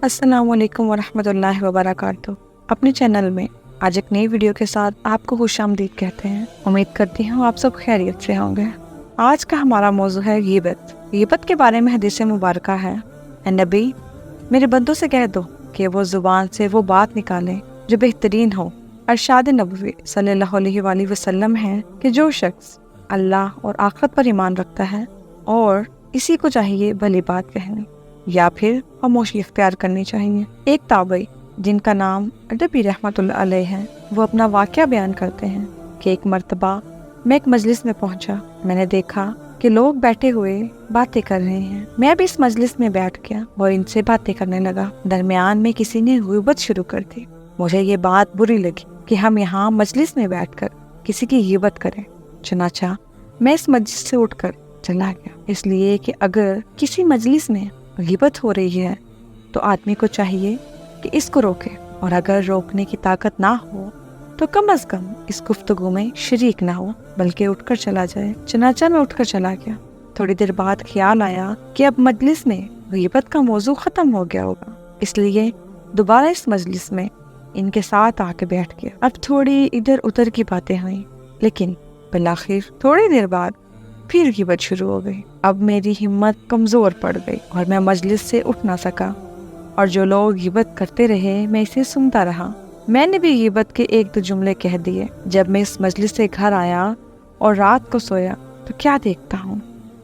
السلام علیکم ورحمۃ اللہ وبرکاتہ۔ اپنے چینل میں آج ایک نئی ویڈیو کے ساتھ آپ کو خوش آمدید کہتے ہیں۔ امید کرتی ہوں آپ سب خیریت سے ہوں گے۔ آج کا ہمارا موضوع ہے غیبت۔ غیبت کے بارے میں حدیث مبارکہ ہے، اے نبی، میرے بندوں سے کہہ دو کہ وہ زبان سے وہ بات نکالیں جو بہترین ہو۔ ارشاد نبوی صلی اللہ علیہ وآلہ وسلم ہے کہ جو شخص اللہ اور آخرت پر ایمان رکھتا ہے اور اسی کو چاہیے بھلی بات کہنی یا پھر خاموشی اختیار کرنی چاہیے۔ ایک تابعی جن کا نام ادبی رحمۃ اللہ علیہ ہے، وہ اپنا واقعہ بیان کرتے ہیں کہ ایک مرتبہ میں ایک مجلس میں پہنچا۔ میں نے دیکھا کہ لوگ بیٹھے ہوئے باتیں کر رہے ہیں۔ میں بھی اس مجلس میں بیٹھ گیا اور ان سے باتیں کرنے لگا۔ درمیان میں کسی نے غیبت شروع کر دی۔ مجھے یہ بات بری لگی کہ ہم یہاں مجلس میں بیٹھ کر کسی کی غیبت کریں۔ چنانچہ میں اس مجلس سے اٹھ کر چلا گیا، اس لیے کہ اگر کسی مجلس میں غیبت ہو رہی ہے تو آدمی کو چاہیے کہ اس کو روکے، اور اگر روکنے کی طاقت نہ ہو تو کم از کم اس گفتگو میں شریک نہ ہو بلکہ اٹھ کر چلا جائے۔ چنانچہ میں اٹھ کر چلا گیا۔ تھوڑی دیر بعد خیال آیا کہ اب مجلس میں غیبت کا موضوع ختم ہو گیا ہوگا، اس لیے دوبارہ اس مجلس میں ان کے ساتھ آ کے بیٹھ گیا۔ اب تھوڑی ادھر ادھر کی باتیں ہوئیں، لیکن بالآخر تھوڑی دیر بعد پھر غیبت شروع ہو گئی۔ اب میری ہمت کمزور پڑ گئی اور میں مجلس سے اٹھ نہ سکا، اور جو لوگ غیبت کرتے رہے میں اسے سنتا رہا۔ میں نے بھی غیبت کے ایک دو جملے کہہ دیے۔ جب میں اس مجلس سے گھر آیا اور رات کو سویا تو کیا دیکھتا ہوں،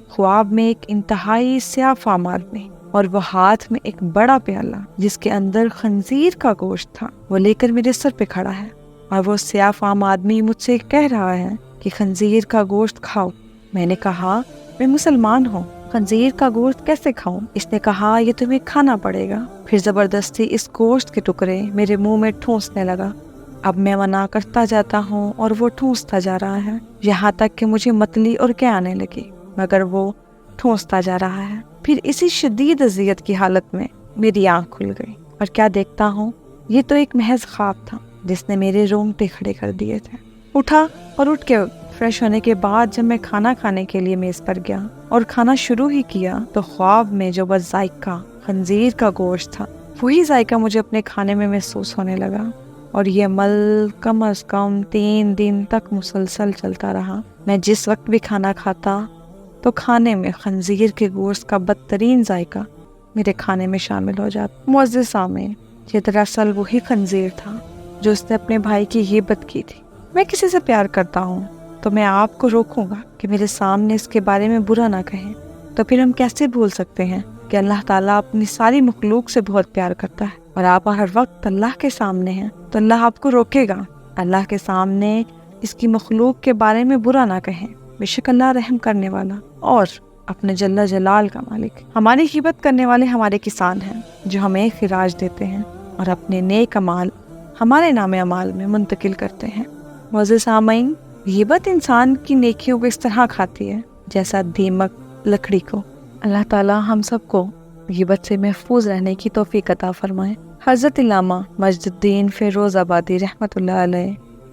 خواب میں ایک انتہائی سیاہ فام آدمی، اور وہ ہاتھ میں ایک بڑا پیالہ جس کے اندر خنزیر کا گوشت تھا وہ لے کر میرے سر پہ کھڑا ہے، اور وہ سیاہ فام آدمی مجھ سے کہہ رہا ہے کہ خنزیر کا گوشت کھاؤ۔ میں نے کہا میں مسلمان ہوں، خنزیر کا گوشت کیسے کھاؤں؟ اس نے کہا یہ تمہیں کھانا پڑے گا۔ پھر زبردستی اس گوشت کے ٹکڑے میرے منہ میں ٹھونسنے لگا۔ اب میں منع کرتا جاتا ہوں اور وہ ٹھونستا جا رہا ہے، یہاں تک کہ مجھے متلی اور کیا آنے لگی، مگر وہ ٹھونستا جا رہا ہے۔ پھر اسی شدید اذیت کی حالت میں میری آنکھ کھل گئی، اور کیا دیکھتا ہوں، یہ تو ایک محض خواب تھا جس نے میرے رونگٹے کھڑے کر دیے تھے۔ اٹھا اور اٹھ کے فریش ہونے کے بعد جب میں کھانا کھانے کے لیے میز پر گیا اور کھانا شروع ہی کیا تو خواب میں جو بس ذائقہ خنزیر کا گوشت تھا وہی ذائقہ مجھے اپنے کھانے میں محسوس ہونے لگا، اور یہ عمل کم از کم 3 دن تک مسلسل چلتا رہا۔ میں جس وقت بھی کھانا کھاتا تو کھانے میں خنزیر کے گوشت کا بدترین ذائقہ میرے کھانے میں شامل ہو جاتا۔ معزز سامعین، یہ دراصل وہی خنزیر تھا جو اس نے اپنے بھائی کی غیبت کی تھی۔ میں کسی سے پیار کرتا ہوں تو میں آپ کو روکوں گا کہ میرے سامنے اس کے بارے میں برا نہ کہیں، تو پھر ہم کیسے بھول سکتے ہیں کہ اللہ تعالیٰ اپنی ساری مخلوق سے بہت پیار کرتا ہے، اور آپ ہر وقت اللہ کے سامنے ہیں تو اللہ آپ کو روکے گا۔ اللہ کے سامنے اس کی مخلوق کے بارے میں برا نہ کہیں، بے شک اللہ رحم کرنے والا اور اپنے جل جلال کا مالک۔ ہماری غیبت کرنے والے ہمارے کسان ہیں جو ہمیں خراج دیتے ہیں اور اپنے نیک اعمال ہمارے نام اعمال میں منتقل کرتے ہیں۔ معزز سامعین، غیبت انسان کی نیکیوں کو اس طرح کھاتی ہے جیسا دیمک لکڑی کو۔ اللہ تعالیٰ ہم سب کو غیبت سے محفوظ رہنے کی توفیق عطا فرمائے۔ حضرت علامہ مجد الدین فیروز آبادی رحمۃ اللہ علیہ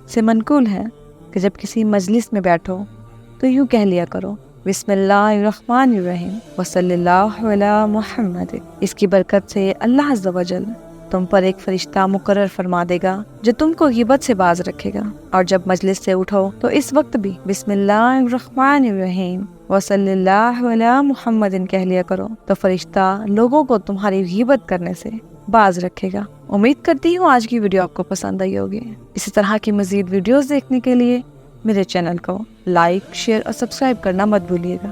سے منقول ہے کہ جب کسی مجلس میں بیٹھو تو یوں کہہ لیا کرو، بسم اللہ الرحمن الرحیم وصلی اللہ علی محمد۔ اس کی برکت سے اللہ عز و جل تم پر ایک فرشتہ مقرر فرما دے گا جو تم کو غیبت سے باز رکھے گا، اور جب مجلس سے اٹھو تو اس وقت بھی بسم اللہ الرحمن الرحیم وصلی اللہ علی محمد کہہ لیا کرو، تو فرشتہ لوگوں کو تمہاری غیبت کرنے سے باز رکھے گا۔ امید کرتی ہوں آج کی ویڈیو آپ کو پسند آئی ہوگی۔ اسی طرح کی مزید ویڈیوز دیکھنے کے لیے میرے چینل کو لائک، شیئر اور سبسکرائب کرنا مت بھولیے گا۔